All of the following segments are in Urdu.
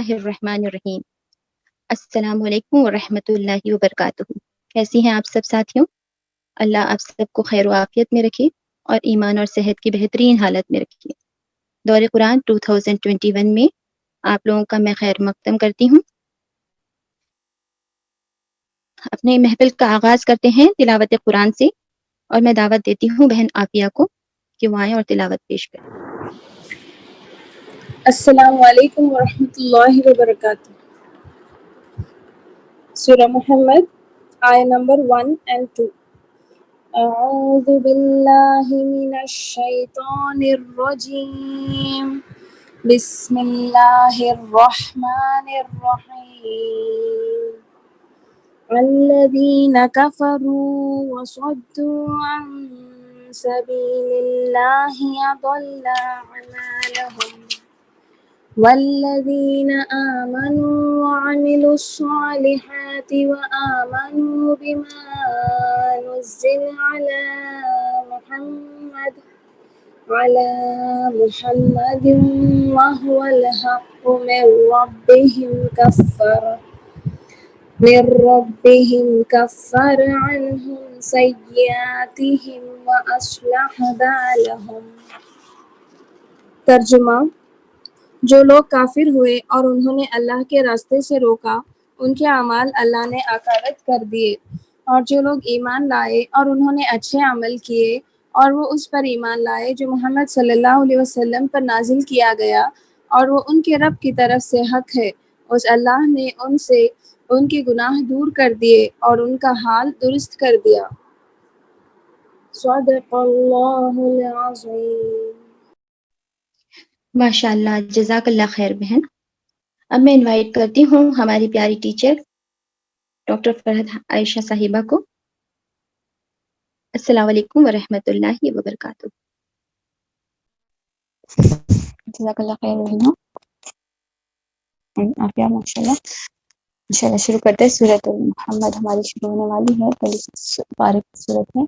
اللہ الرحمن الرحیم۔ السلام علیکم ورحمۃ اللہ وبرکاتہ۔ کیسی ہیں آپ سب ساتھیوں؟ اللہ آپ سب کو خیر و عافیت میں رکھے اور ایمان اور صحت کی بہترین حالت میں رکھے۔ دور قرآن 2021 میں آپ لوگوں کا میں خیر مقدم کرتی ہوں۔ اپنے محفل کا آغاز کرتے ہیں تلاوت قرآن سے، اور میں دعوت دیتی ہوں بہن عافیہ کو کہ وہ آئیں اور تلاوت پیش کریں۔ السلام علیکم ورحمۃ اللہ وبرکاتہ۔ سورہ محمد آیہ نمبر 1 and 2۔ اعوذ باللہ من الشیطان الرجیم، بسم اللہ الرحمن الرحیم۔ الذین کفروا وصدوا عن سبیل اللہ اضل اعمالهم والذین آمنوا وعملوا الصالحات وآمنوا بما نزل على محمد وهو الحق من ربهم كفر عنهم سیئاتهم وأصلح بالهم۔ ترجمہ: جو لوگ کافر ہوئے اور انہوں نے اللہ کے راستے سے روکا، ان کے اعمال اللہ نے اکارت کر دیے، اور جو لوگ ایمان لائے اور انہوں نے اچھے عمل کیے اور وہ اس پر ایمان لائے جو محمد صلی اللہ علیہ وسلم پر نازل کیا گیا اور وہ ان کے رب کی طرف سے حق ہے، اس اللہ نے ان سے ان کے گناہ دور کر دیے اور ان کا حال درست کر دیا۔ صدق اللہ العظیم۔ ماشاء اللہ، جزاک اللہ خیر بہن۔ اب میں انوائٹ کرتی ہوں ہماری پیاری ٹیچر ڈاکٹر فرحت عائشہ صاحبہ کو۔ السلام علیکم ورحمۃ اللہ وبرکاتہ۔ جزاک اللہ خیر رحمہ عافیہ۔ ماشاء اللہ، انشاءاللہ شروع کرتے ہیں۔ سورۃ محمد ہماری شروع ہونے والی ہے، 26 پارے کی سورت ہے۔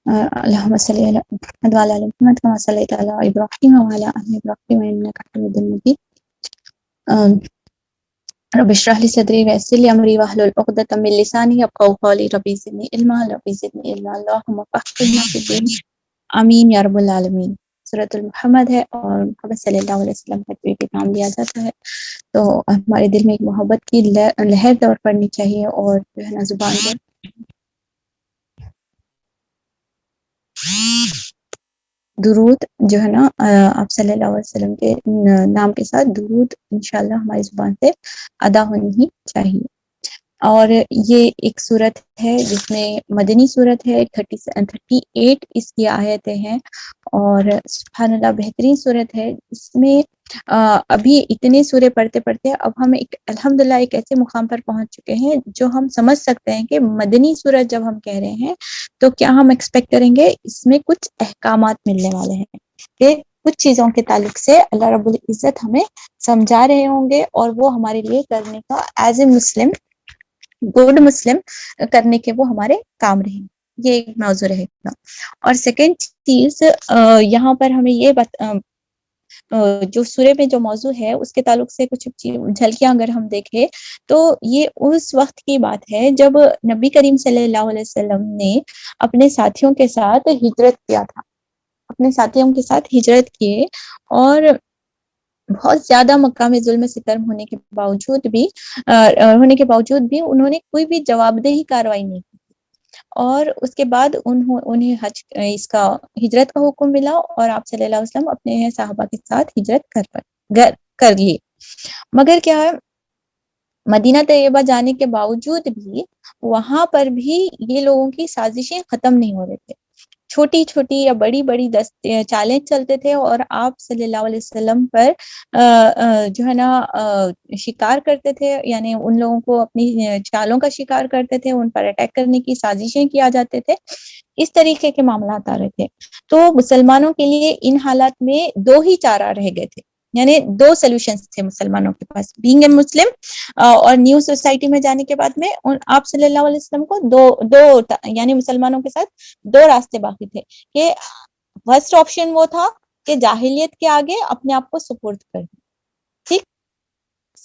اللہم صلی علی محمد وعلی آل محمد کما صلیت علی ابراہیم وعلی آل ابراہیم انک حمید مجید۔ رب اشرح لی صدری ویسر لی امری واحلل عقدۃ من لسانی یفقہوا قولی۔ ربی زدنی علما، ربی زدنی علما، اللہم فقہنا فی الدین، آمین یا رب العالمین۔ سورۃ المحمد ہے اور محمد صلی اللہ علیہ وسلم کا بھی نام لیا جاتا ہے، تو ہمارے دل میں ایک محبت کی لہر دور پڑنی چاہیے، اور جو ہے نا زبان پر درود جو ہے نا آپ صلی اللہ علیہ وسلم کے نام کے ساتھ درود انشاءاللہ ہماری زبان سے ادا ہونی ہی چاہیے۔ اور یہ ایک صورت ہے جس میں مدنی صورت ہے، 38 اس کی آیتیں ہیں، اور سبحان اللہ بہترین صورت ہے۔ اس میں ابھی اتنے سورے پڑھتے پڑھتے اب ہم الحمدللہ ایک ایسے مقام پر پہنچ چکے ہیں جو ہم سمجھ سکتے ہیں کہ مدنی صورت جب ہم کہہ رہے ہیں تو کیا ہم ایکسپیکٹ کریں گے، اس میں کچھ احکامات ملنے والے ہیں کہ کچھ چیزوں کے تعلق سے اللہ رب العزت ہمیں سمجھا رہے ہوں گے، اور وہ ہمارے لیے کرنے کا as a Muslim good Muslim کرنے کے وہ ہمارے کام رہیں۔ یہ ایک موضوع رہے گا۔ اور سیکنڈ چیز یہاں پر ہمیں یہ جو سورے میں جو موضوع ہے اس کے تعلق سے کچھ جھلکیاں اگر ہم دیکھیں تو یہ اس وقت کی بات ہے جب نبی کریم صلی اللہ علیہ وسلم نے اپنے ساتھیوں کے ساتھ ہجرت کیا تھا، اپنے ساتھیوں کے ساتھ ہجرت کیے، اور بہت زیادہ مکہ میں ظلم ستم ہونے کے باوجود بھی انہوں نے کوئی بھی جواب دہی کارروائی نہیں کی، اور اس کے بعد انہیں ہجرت کا حکم ملا، اور آپ صلی اللہ علیہ وسلم اپنے صحابہ کے ساتھ ہجرت کر لیے۔ مگر کیا ہے، مدینہ طیبہ جانے کے باوجود بھی وہاں پر بھی یہ لوگوں کی سازشیں ختم نہیں ہو رہے تھے، چھوٹی چھوٹی یا بڑی بڑی چالیں چلتے تھے، اور آپ صلی اللہ علیہ وسلم پر جو ہے نا شکار کرتے تھے، یعنی ان لوگوں کو اپنی چالوں کا شکار کرتے تھے، ان پر اٹیک کرنے کی سازشیں کیا جاتے تھے، اس طریقے کے معاملات آ رہے تھے۔ تو مسلمانوں کے لیے ان حالات میں دو ہی چارہ رہ گئے تھے، یعنی دو سولوشنز تھے مسلمانوں کے پاس، بینگ اے مسلم اور نیو سوسائٹی میں جانے کے بعد میں آپ صلی اللہ علیہ وسلم کو دو یعنی مسلمانوں کے ساتھ دو راستے باقی تھے، کہ فرسٹ آپشن وہ تھا کہ جاہلیت کے آگے اپنے آپ کو سپرد کر دیں، ٹھیک،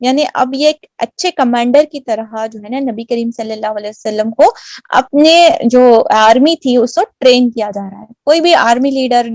یعنی اب یہ ایک اچھے کمانڈر کی طرح جو ہے نا نبی کریم صلی اللہ علیہ وسلم کو اپنے جو آرمی تھی اس کو ٹرین کیا جا رہا ہے. کوئی بھی آرمی لیڈر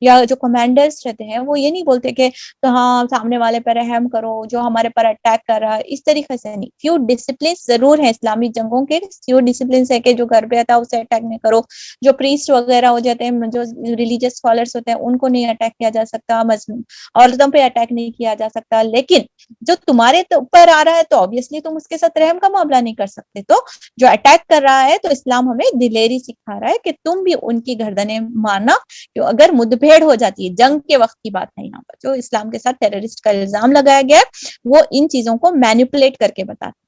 یا جو کمانڈرز رہتے ہیں وہ یہ نہیں بولتے کہ ہاں سامنے والے پر رحم کرو جو ہمارے پر اٹیک کر رہا ہے, اس طریقے سے نہیں. فیو ڈسپلن ضرور ہیں اسلامی جنگوں کے, فیو ڈسپلنس ہے کہ جو گھر پہ آتا ہے اسے اٹیک نہیں کرو, جو پریسٹ وغیرہ ہو جاتے ہیں, جو ریلیجیس اسکالرس ہوتے ہیں ان کو نہیں اٹیک کیا جا سکتا, عورتوں پہ اٹیک نہیں کیا جا سکتا. لیکن جو تمہارے اوپر آ رہا ہے تو obviously تم اس کے ساتھ رحم کا معاملہ نہیں کر سکتے. تو جو اٹیک کر رہا ہے تو اسلام ہمیں دلیری سکھا رہا ہے کہ تم بھی ان کی گردنیں مارنا, اگر مدبھیڑ ہو جاتی ہے, جنگ کے وقت کی بات ہے یہاں پر. جو اسلام کے ساتھ ٹیررسٹ کا الزام لگایا گیا ہے وہ ان چیزوں کو مینیپولیٹ کر کے بتاتا ہے.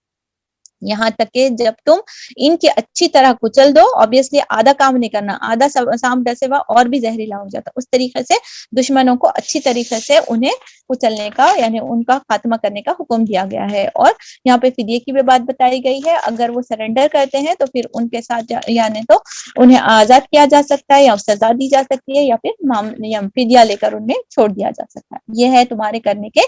یہاں تک کہ جب تم ان کی اچھی طرح کچل دو, obviously آدھا کام نہیں کرنا, آدھا سام ڈسے ہوا اور بھی زہریلا ہو جاتا. اس طریقے سے دشمنوں کو اچھی طریقے سے انہیں کچلنے کا یعنی ان کا خاتمہ کرنے کا حکم دیا گیا ہے. اور یہاں پہ فدیے کی بھی بات بتائی گئی ہے. اگر وہ سرنڈر کرتے ہیں تو پھر ان کے ساتھ یعنی تو انہیں آزاد کیا جا سکتا ہے یا سزا دی جا سکتی ہے یا پھر فدیہ لے کر انہیں چھوڑ دیا جا سکتا ہے. یہ ہے تمہارے کرنے کے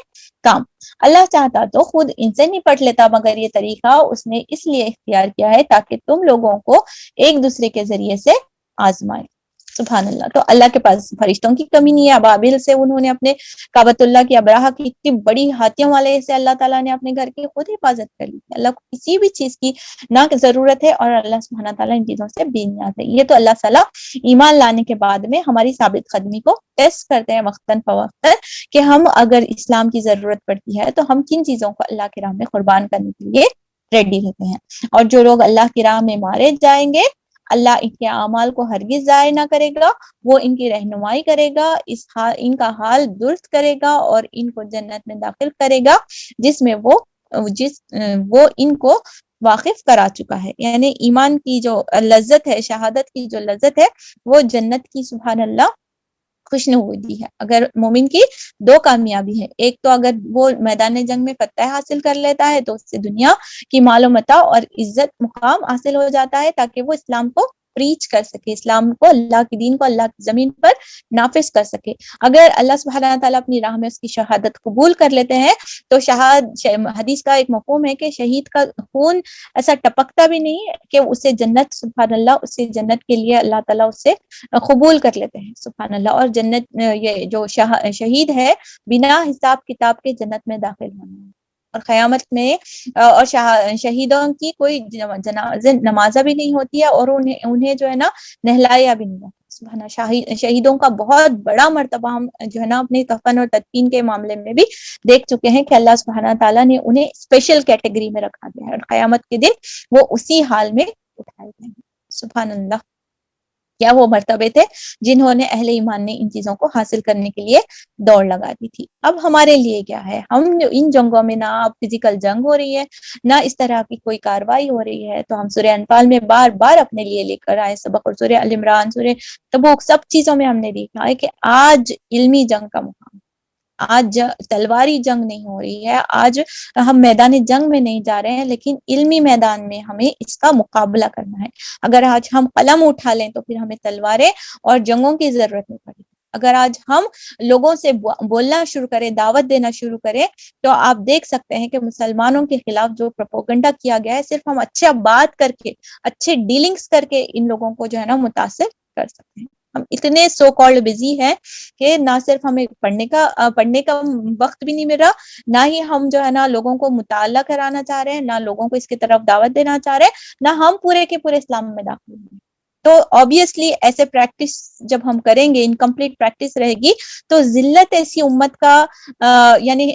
کام. اللہ چاہتا تو خود ان سے نپٹ لیتا, مگر یہ طریقہ اس نے اس لیے اختیار کیا ہے تاکہ تم لوگوں کو ایک دوسرے کے ذریعے سے آزمائے. سبحان اللہ. تو اللہ کے پاس فرشتوں کی کمی نہیں ہے. ابابیل سے انہوں نے اپنے کعبۃ اللہ کی ابراہ کی اتنی بڑی ہاتھیوں والے سے اللہ تعالیٰ نے اپنے گھر کی خود حفاظت کر لی. اللہ کو کسی بھی چیز کی نہ ضرورت ہے اور اللہ سبحانہ تعالیٰ ان چیزوں سے بے نیاز ہے. یہ تو اللہ تعالیٰ ایمان لانے کے بعد میں ہماری ثابت قدمی کو ٹیسٹ کرتے ہیں وقتاً فوقتاً کہ ہم اگر اسلام کی ضرورت پڑتی ہے تو ہم کن چیزوں کو اللہ کی راہ میں قربان کرنے کے لیے ریڈی رہتے ہیں. اور جو لوگ اللہ کی راہ میں مارے جائیں گے اللہ ان کے اعمال کو ہرگز ضائع نہ کرے گا, وہ ان کی رہنمائی کرے گا, ان کا حال درست کرے گا اور ان کو جنت میں داخل کرے گا جس میں وہ ان کو واقف کرا چکا ہے. یعنی ایمان کی جو لذت ہے, شہادت کی جو لذت ہے وہ جنت کی سبحان اللہ خوشنودی ہے. اگر مومن کی دو کامیابی ہے, ایک تو اگر وہ میدان جنگ میں فتح حاصل کر لیتا ہے تو اس سے دنیا کی مال و متاع اور عزت مقام حاصل ہو جاتا ہے تاکہ وہ اسلام کو پریچ کر سکے, اسلام کو, اللہ کی دین کو اللہ کی زمین پر نافذ کر سکے. اگر اللہ سبحانہ تعالیٰ اپنی راہ میں اس کی شہادت قبول کر لیتے ہیں تو حدیث کا ایک مفہوم ہے کہ شہید کا خون ایسا ٹپکتا بھی نہیں کہ اسے جنت سبحان اللہ اسے جنت کے لیے اللہ تعالیٰ اسے قبول کر لیتے ہیں سبحان اللہ. اور جنت یہ جو شہید ہے بنا حساب کتاب کے جنت میں داخل ہونا ہے. اور قیامت میں اور شہیدوں کی کوئی نمازہ بھی نہیں ہوتی ہے اور انہیں جو ہے نا نہلایا بھی نہیں جاتا. سبحان اللہ. شہیدوں کا بہت بڑا مرتبہ ہم جو ہے نا اپنی کفن اور تدفین کے معاملے میں بھی دیکھ چکے ہیں کہ اللہ سبحانہ تعالیٰ نے انہیں اسپیشل کیٹیگری میں رکھا گیا ہے اور قیامت کے دن وہ اسی حال میں اٹھائے گئے ہیں. سبحان اللہ. کیا وہ مرتبے تھے جنہوں نے اہل ایمان نے ان چیزوں کو حاصل کرنے کے لیے دوڑ لگا دی تھی. اب ہمارے لیے کیا ہے, ہم ان جنگوں میں نہ فزیکل جنگ ہو رہی ہے نہ اس طرح کی کوئی کاروائی ہو رہی ہے, تو ہم سورہ انفال میں بار بار اپنے لیے لے کر آئے سبق, اور سورہ ال عمران, سورہ تبوک, سب چیزوں میں ہم نے دیکھا ہے کہ آج علمی جنگ کا مقام, آج تلواری جنگ نہیں ہو رہی ہے, آج ہم میدان جنگ میں نہیں جا رہے ہیں لیکن علمی میدان میں ہمیں اس کا مقابلہ کرنا ہے. اگر آج ہم قلم اٹھا لیں تو پھر ہمیں تلواریں اور جنگوں کی ضرورت نہیں پڑے. اگر آج ہم لوگوں سے بولنا شروع کریں, دعوت دینا شروع کریں, تو آپ دیکھ سکتے ہیں کہ مسلمانوں کے خلاف جو پروپیگنڈا کیا گیا ہے صرف ہم اچھا بات کر کے, اچھے ڈیلنگز کر کے ان لوگوں کو جو ہے نا متاثر کر سکتے ہیں. ہم اتنے سو کالڈ بزی ہیں کہ نہ صرف ہمیں پڑھنے کا وقت بھی نہیں مل رہا, نہ ہی ہم جو ہے نا لوگوں کو مطالعہ کرانا چاہ رہے ہیں, نہ لوگوں کو اس کی طرف دعوت دینا چاہ رہے ہیں, نہ ہم پورے کے پورے اسلام میں داخل ہیں. تو obviously ایسے پریکٹس جب ہم کریں گے, انکمپلیٹ پریکٹس رہے گی تو ذلت ایسی امت کا یعنی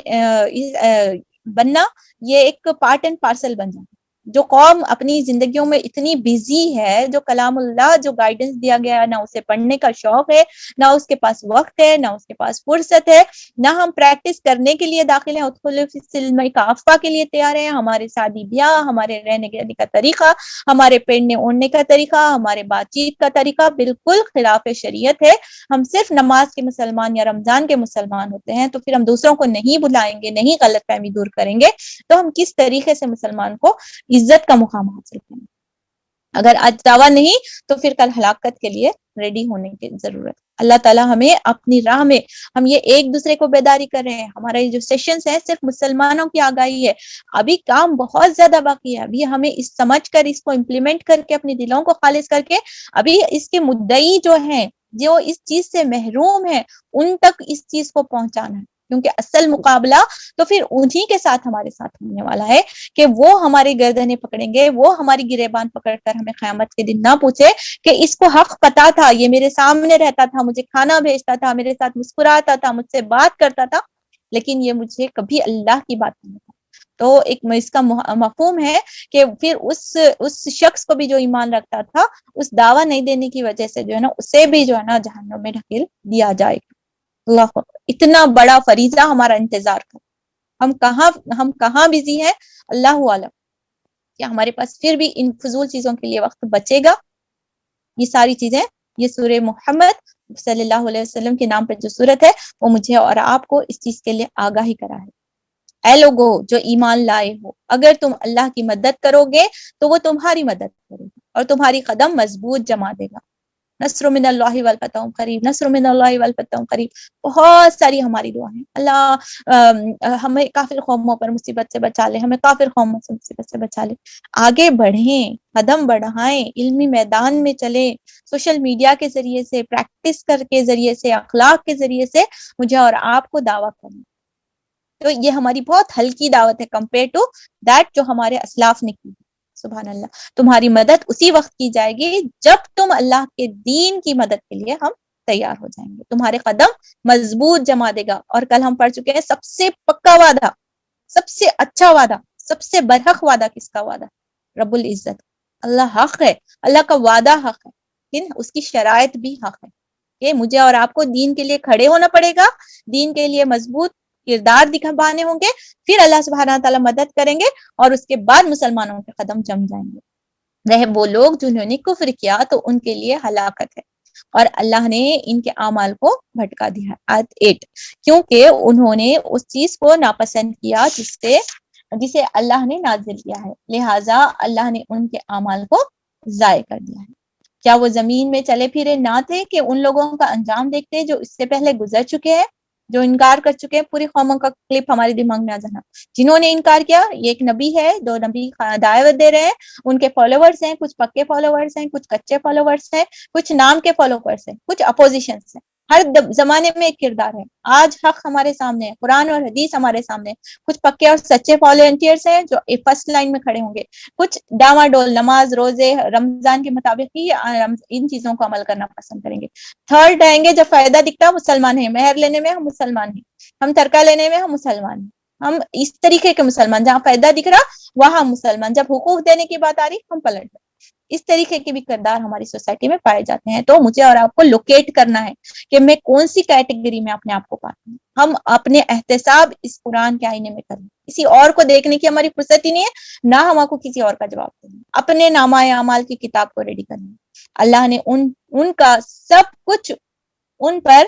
بننا یہ ایک پارٹ اینڈ پارسل بن جاتا ہے. جو قوم اپنی زندگیوں میں اتنی بزی ہے, جو کلام اللہ جو گائیڈنس دیا گیا ہے نہ اسے پڑھنے کا شوق ہے, نہ اس کے پاس وقت ہے, نہ اس کے پاس فرصت ہے, نہ ہم پریکٹس کرنے کے لیے داخل ہیں, ادخلوا فی السلم کافہ کے لیے تیار ہیں. ہمارے شادی بیاہ, ہمارے رہنے کے کا طریقہ, ہمارے پہننے اوڑھنے کا طریقہ, ہمارے بات چیت کا طریقہ بالکل خلاف شریعت ہے. ہم صرف نماز کے مسلمان یا رمضان کے مسلمان ہوتے ہیں, تو پھر ہم دوسروں کو نہیں بلائیں گے, نہیں غلط فہمی دور کریں گے, تو ہم کس طریقے سے مسلمان کو عزت کا مقام حاصل کریں گے. اگر آج دعویٰ نہیں تو پھر کل ہلاکت کے لیے ریڈی ہونے کی ضرورت. اللہ تعالیٰ ہمیں اپنی راہ میں, ہم یہ ایک دوسرے کو بیداری کر رہے ہیں, ہمارے جو سیشنز ہیں صرف مسلمانوں کی آگاہی ہے, ابھی کام بہت زیادہ باقی ہے. ابھی ہمیں اس سمجھ کر, اس کو امپلیمنٹ کر کے, اپنے دلوں کو خالص کر کے, ابھی اس کے مدعی جو ہیں, جو اس چیز سے محروم ہیں, ان تک اس چیز کو پہنچانا ہے, کیونکہ اصل مقابلہ تو پھر انہی کے ساتھ ہمارے ساتھ ہونے والا ہے کہ وہ ہماری گردنیں پکڑیں گے, وہ ہماری گریبان پکڑ کر ہمیں قیامت کے دن نہ پوچھے کہ اس کو حق پتا تھا, یہ میرے سامنے رہتا تھا, مجھے کھانا بھیجتا تھا, میرے ساتھ مسکراتا تھا, مجھ سے بات کرتا تھا, لیکن یہ مجھے کبھی اللہ کی بات نہیں تھا. تو ایک اس کا مفہوم ہے کہ پھر اس شخص کو بھی جو ایمان رکھتا تھا, اس دعویٰ نہیں دینے کی وجہ سے جو ہے نا, اسے بھی جو ہے نا جہنم میں ڈھکیل دیا جائے گا. اللہ, اتنا بڑا فریضہ ہمارا انتظار کر, ہم کہاں بزی ہیں, اللہ عالم. کیا ہمارے پاس پھر بھی ان فضول چیزوں کے لیے وقت بچے گا؟ یہ ساری چیزیں, یہ سورہ محمد صلی اللہ علیہ وسلم کے نام پر جو سورت ہے, وہ مجھے اور آپ کو اس چیز کے لیے آگاہی کرا ہے. اے لوگو جو ایمان لائے ہو, اگر تم اللہ کی مدد کرو گے تو وہ تمہاری مدد کرے گا اور تمہاری قدم مضبوط جما دے گا. نصر من اللہ والفتح قریب, نصر من اللہ والفتح قریب, بہت ساری ہماری دعا ہیں. اللہ ہمیں کافر قوموں پر مصیبت سے بچا لے, ہمیں کافر قوموں سے مصیبت سے بچا لے. آگے بڑھیں, قدم بڑھائیں, علمی میدان میں چلیں, سوشل میڈیا کے ذریعے سے, پریکٹس کر کے ذریعے سے, اخلاق کے ذریعے سے مجھے اور آپ کو دعویٰ کریں. تو یہ ہماری بہت ہلکی دعوت ہے کمپیئر ٹو دیٹ جو ہمارے اسلاف نے کی. سبحان اللہ. تمہاری مدد اسی وقت کی جائے گی جب تم اللہ کے دین کی مدد کے لیے ہم تیار ہو جائیں گے. تمہارے قدم مضبوط جما دے گا. اور کل ہم پڑھ چکے ہیں سب سے پکا وعدہ, سب سے اچھا وعدہ, سب سے برحق وعدہ کس کا وعدہ؟ رب العزت. اللہ حق ہے, اللہ کا وعدہ حق ہے, لیکن اس کی شرائط بھی حق ہے کہ مجھے اور آپ کو دین کے لیے کھڑے ہونا پڑے گا, دین کے لیے مضبوط کردار دکھانے ہوں گے, پھر اللہ سبحانہ تعالیٰ مدد کریں گے, اور اس کے بعد مسلمانوں کے قدم جم جائیں گے. وہ لوگ جنہوں نے کفر کیا تو ان کے لیے ہلاکت ہے, اور اللہ نے ان کے اعمال کو بھٹکا دیا. آیت 8, کیونکہ انہوں نے اس چیز کو ناپسند کیا جسے اللہ نے نازل کیا ہے, لہٰذا اللہ نے ان کے اعمال کو ضائع کر دیا ہے. کیا وہ زمین میں چلے پھرے نہ تھے کہ ان لوگوں کا انجام دیکھتے جو اس سے پہلے گزر چکے ہیں, جو انکار کر چکے ہیں. پوری قوموں کا کلپ ہمارے دماغ میں آ جانا. جنہوں نے انکار کیا, یہ ایک نبی ہے, 2 نبی دعوت دے رہے ہیں, ان کے فالوورز ہیں, کچھ پکے فالوورز ہیں, کچھ کچے فالوورز ہیں, کچھ نام کے فالوورز ہیں, کچھ اپوزیشنز ہیں. ہر زمانے میں ایک کردار ہے. آج حق ہمارے سامنے ہے, قرآن اور حدیث ہمارے سامنے ہے. کچھ پکے اور سچے والنٹیئرز ہیں جو فرسٹ لائن میں کھڑے ہوں گے, کچھ ڈاواڈول نماز روزے رمضان کے مطابق ہی ان چیزوں کو عمل کرنا پسند کریں گے. تھرڈ آئیں گے جب فائدہ دکھتا مسلمان ہیں, مہر لینے میں ہم مسلمان ہیں, ہم ترکہ لینے میں ہم مسلمان ہیں, ہم اس طریقے کے مسلمان, جہاں فائدہ دکھ رہا وہاں مسلمان, جب حقوق دینے کی بات آ رہی ہم پلٹ گئے. اس طریقے کے بھی کردار ہماری سوسائٹی میں پائے جاتے ہیں. تو مجھے اور آپ کو لوکیٹ کرنا ہے کہ میں کون سی کیٹیگری میں اپنے آپ کو پاتی ہوں. ہم اپنے احتساب اس قرآن کے آئینے میں کریں, کسی اور کو دیکھنے کی ہماری فرصت ہی نہیں ہے, نہ ہم کو کسی اور کا جواب دیں. اپنے نامہ اعمال کی کتاب کو ریڈی کرنا. اللہ نے ان کا سب کچھ ان پر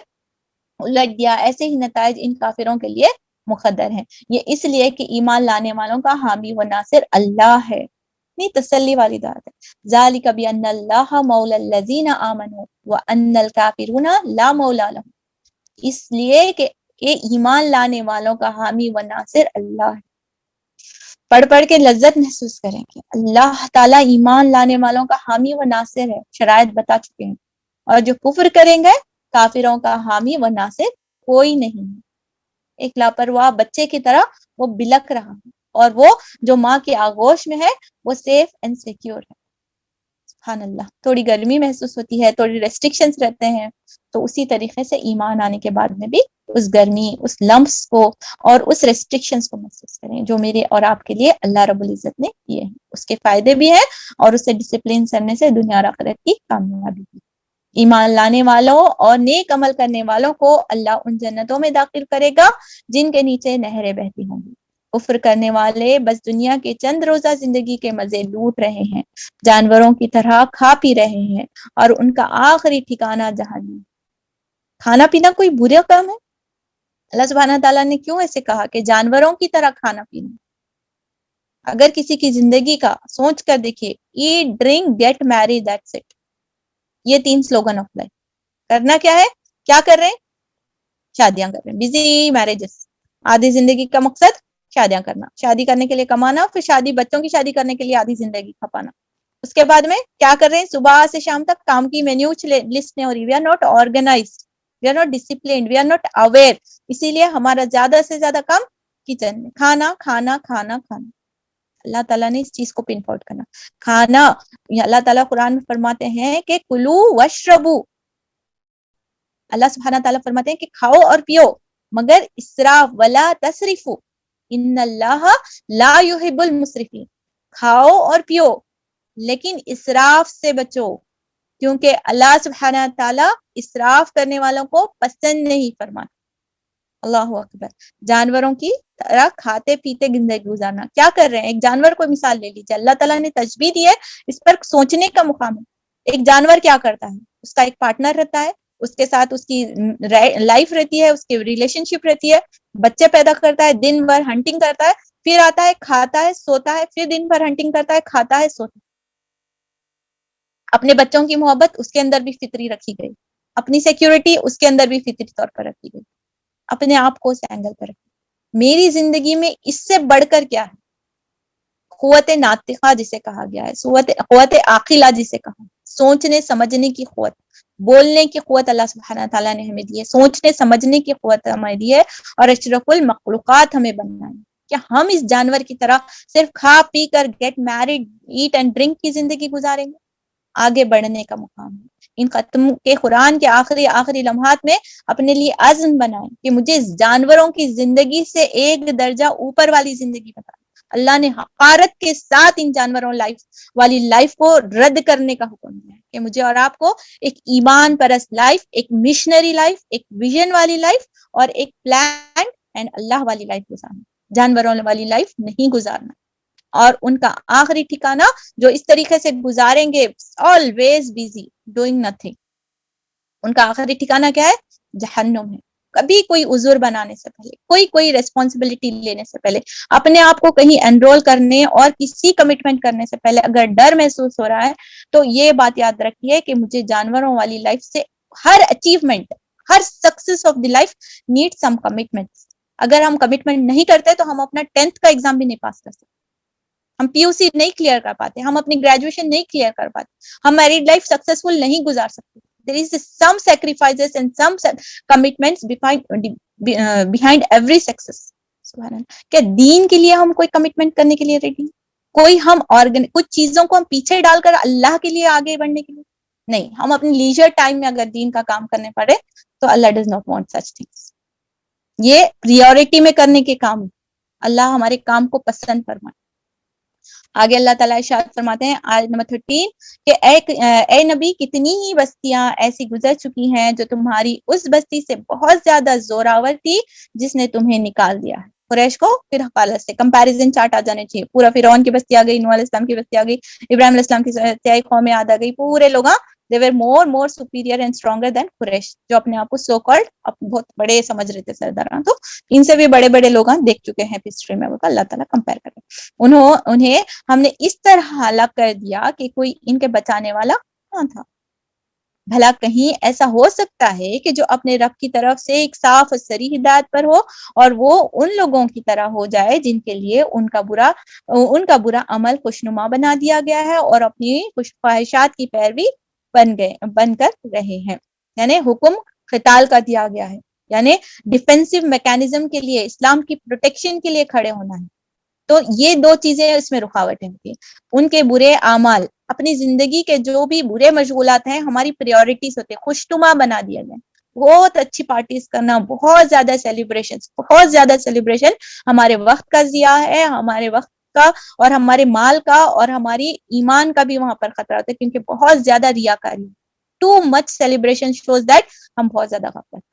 الٹ دیا, ایسے ہی نتائج ان کافروں کے لیے مقدر ہیں. یہ اس لیے کہ ایمان لانے والوں کا حامی و ناصر اللہ ہے. اتنی تسلی والی بات ہے. ذالک بان اللہ مولی الذین آمنوا وان الکافرون لا مولی لهم, اس لیے کہ ایمان لانے والوں کا حامی و ناصر اللہ ہے. پڑھ پڑھ کے لذت محسوس کریں کہ اللہ تعالیٰ ایمان لانے والوں کا حامی و ناصر ہے, شرائط بتا چکے ہیں. اور جو کفر کریں گے کافروں کا حامی و ناصر کوئی نہیں ہے. ایک لاپرواہ بچے کی طرح وہ بلک رہا ہے, اور وہ جو ماں کی آغوش میں ہے وہ سیف اینڈ سیکیور ہے. سبحان اللہ. تھوڑی گرمی محسوس ہوتی ہے, تھوڑی ریسٹرکشنز رہتے ہیں, تو اسی طریقے سے ایمان آنے کے بعد میں بھی اس گرمی, اس لمس کو اور اس ریسٹرکشنز کو محسوس کریں جو میرے اور آپ کے لیے اللہ رب العزت نے کیے ہیں. اس کے فائدے بھی ہیں, اور اسے ڈسپلن کرنے سے دنیا اور آخرت کی کامیابی بھی. ایمان لانے والوں اور نیک عمل کرنے والوں کو اللہ ان جنتوں میں داخل کرے گا جن کے نیچے نہریں بہتی ہوں گی. کفر کرنے والے بس دنیا کے چند روزہ زندگی کے مزے لوٹ رہے ہیں, جانوروں کی طرح کھا پی رہے ہیں, اور ان کا آخری ٹھکانہ جہنم. کھانا پینا کوئی برا کام ہے؟ اللہ سبحانہ تعالیٰ نے کیوں ایسے کہا کہ جانوروں کی طرح کھانا پینا؟ اگر کسی کی زندگی کا سوچ کر دیکھیے, eat drink get marry, that's it. یہ 3 سلوگن آف لائف. کرنا کیا ہے؟ کیا کر رہے ہیں؟ شادیاں کر رہے ہیں, بزی میرجز. آدھی زندگی کا مقصد شادیاں کرنا, شادی کرنے کے لیے کمانا, پھر شادی بچوں کی شادی کرنے کے لیے آدھی زندگی کھپانا. اس کے بعد میں کیا کر رہے ہیں؟ صبح سے شام تک کام کی مینیوز لسٹ نہیں ہو رہی. We are not organised, we are not disciplined, we are not aware. اسی لیے ہمارا زیادہ سے زیادہ کام کچن میں, کھانا کھانا کھانا کھانا. اللہ تعالیٰ نے اس چیز کو پن پوائنٹ کرنا. کھانا, اللہ تعالیٰ قرآن میں فرماتے ہیں کہ کلو وشربو, اللہ سبحانہ تعالیٰ فرماتے ہیں کہ کھاؤ اور پیو, مگر اسراف ولا تسرفو ان اللہ لا یحب المسرفین. کھاؤ اور پیو لیکن اسراف سے بچو, کیونکہ اللہ سبحانہ تعالیٰ اسراف کرنے والوں کو پسند نہیں فرماتا. اللہ اکبر. جانوروں کی طرح کھاتے پیتے زندگی گزارنا. کیا کر رہے ہیں؟ ایک جانور کو مثال لے لیجیے, اللہ تعالیٰ نے تشبیہ دی ہے, اس پر سوچنے کا مقام ہے. ایک جانور کیا کرتا ہے؟ اس کا ایک پارٹنر رہتا ہے, اس کے ساتھ اس کی لائف رہتی ہے, اس کی ریلیشن شپ رہتی ہے, بچے پیدا کرتا ہے, دن بھر ہنٹنگ کرتا ہے, پھر آتا ہے کھاتا ہے سوتا ہے, پھر دن بھر ہنٹنگ کرتا ہے, کھاتا ہے سوتا ہے. اپنے بچوں کی محبت اس کے اندر بھی فطری رکھی گئی, اپنی سیکیورٹی اس کے اندر بھی فطری طور پر رکھی گئی, اپنے آپ کو اس اینگل پر رکھی. میری زندگی میں اس سے بڑھ کر کیا ہے؟ قوت ناطقہ جسے کہا گیا ہے, قوت عاقلہ جسے کہا, سوچنے سمجھنے کی قوت, بولنے کی قوت اللہ سبحانہ تعالیٰ نے ہمیں دی ہے, سوچنے سمجھنے کی قوت ہمیں دی ہے, اور اشرف المخلوقات ہمیں بننا ہے. کیا ہم اس جانور کی طرح صرف کھا پی کر get married eat and drink کی زندگی گزاریں گے؟ آگے بڑھنے کا مقام ہے. ان ختم کے قرآن کے آخری لمحات میں اپنے لیے عزم بنائیں کہ مجھے جانوروں کی زندگی سے ایک درجہ اوپر والی زندگی بتا. اللہ نے حقارت کے ساتھ ان جانوروں والی لائف کو رد کرنے کا حکم دیا ہے کہ مجھے اور آپ کو ایک ایمان پرست لائف, ایک مشنری لائف, ایک ویژن والی لائف اور ایک پلان اینڈ اللہ والی لائف گزارنا, جانوروں والی لائف نہیں گزارنا. اور ان کا آخری ٹھکانہ جو اس طریقے سے گزاریں گے, always busy doing nothing, ان کا آخری ٹھکانہ کیا ہے؟ جہنم ہے. کبھی کوئی عذر بنانے سے پہلے, کوئی ریسپانسبلٹی لینے سے پہلے, اپنے آپ کو کہیں انرول کرنے اور کسی کمٹمنٹ کرنے سے پہلے اگر ڈر محسوس ہو رہا ہے تو یہ بات یاد رکھیے کہ مجھے جانوروں والی لائف سے ہر اچیومنٹ, ہر success of the life need some commitments. اگر ہم کمٹمنٹ نہیں کرتے تو ہم اپنا 10th کا ایگزام بھی نہیں پاس کر سکتے, ہم پی یو سی نہیں کلیئر کر پاتے, ہم اپنی گریجویشن نہیں کلیئر کر پاتے, ہم میریڈ لائف سکسیسفل نہیں گزار سکتے. There is some sacrifices and some commitments behind every success. سبحان اللہ. کیا دین کے لیے ہم کوئی کمٹمنٹ کرنے کے لیے ریڈی؟ کوئی ہم کچھ چیزوں کو ہم پیچھے ڈال کر اللہ کے لیے آگے بڑھنے کے لیے نہیں. ہم اپنے لیجر ٹائم میں اگر دین کا کام کرنے پڑے تو Allah does not want such things. یہ پریورٹی میں کرنے کے کام, اللہ ہمارے کام کو پسند فرمائے. آگے اللہ تعالیٰ ارشاد فرماتے ہیں آیت نمبر 13 کہ اے نبی, کتنی ہی بستیاں ایسی گزر چکی ہیں جو تمہاری اس بستی سے بہت زیادہ زوراور تھی جس نے تمہیں نکال دیا ہے. قریش کو پھر حقالت سے کمپیریزن چارٹ آ جانے چاہیے. پورا فرعون کی بستی آ گئی, نوح علیہ السلام کی بستی آ گئی, ابراہیم علیہ السلام کی تیائی قوم یاد آ گئی, پورے لوگ they were more superior and stronger than قریش, جو اپنے آپ کو سو کالڈ بہت بڑے سمجھ رہے تھے سرداران. تو ان سے بھی بڑے بڑے لوگ دیکھ چکے ہیں ہسٹری میں, وہ اللہ تعالیٰ کمپیئر کر رہے ہیں. انہیں ہم نے اس طرح ہلاک کر دیا کہ کوئی ان کے بچانے والا نہ تھا. بھلا کہیں ایسا ہو سکتا ہے کہ جو اپنے رب کی طرف سے ایک صاف اور صریح ہدایت پر ہو اور وہ ان لوگوں کی طرح ہو جائے جن کے لیے ان کا برا عمل خوشنما بنا دیا گیا ہے اور اپنی خواہشات کی پیروی بن کر رہے ہیں. یعنی حکم قتال کا دیا گیا ہے, یعنی ڈیفینسو میکانزم کے لیے, اسلام کی پروٹیکشن کے لیے کھڑے ہونا ہے. تو یہ دو چیزیں اس میں رکاوٹیں ہوتی ہیں. ان کے برے اعمال, اپنی زندگی کے جو بھی برے مشغولات ہیں ہماری پریورٹیز ہوتے ہیں, خوشنما بنا دیا گیا. بہت اچھی پارٹیز کرنا, بہت زیادہ سیلیبریشن ہمارے وقت کا ضیاع ہے, ہمارے وقت کا اور ہمارے مال کا اور ہماری ایمان کا بھی وہاں پر خطرہ ہوتا ہے, کیونکہ بہت زیادہ ریاکاری, too much celebration shows that ہم بہت زیادہ غفلت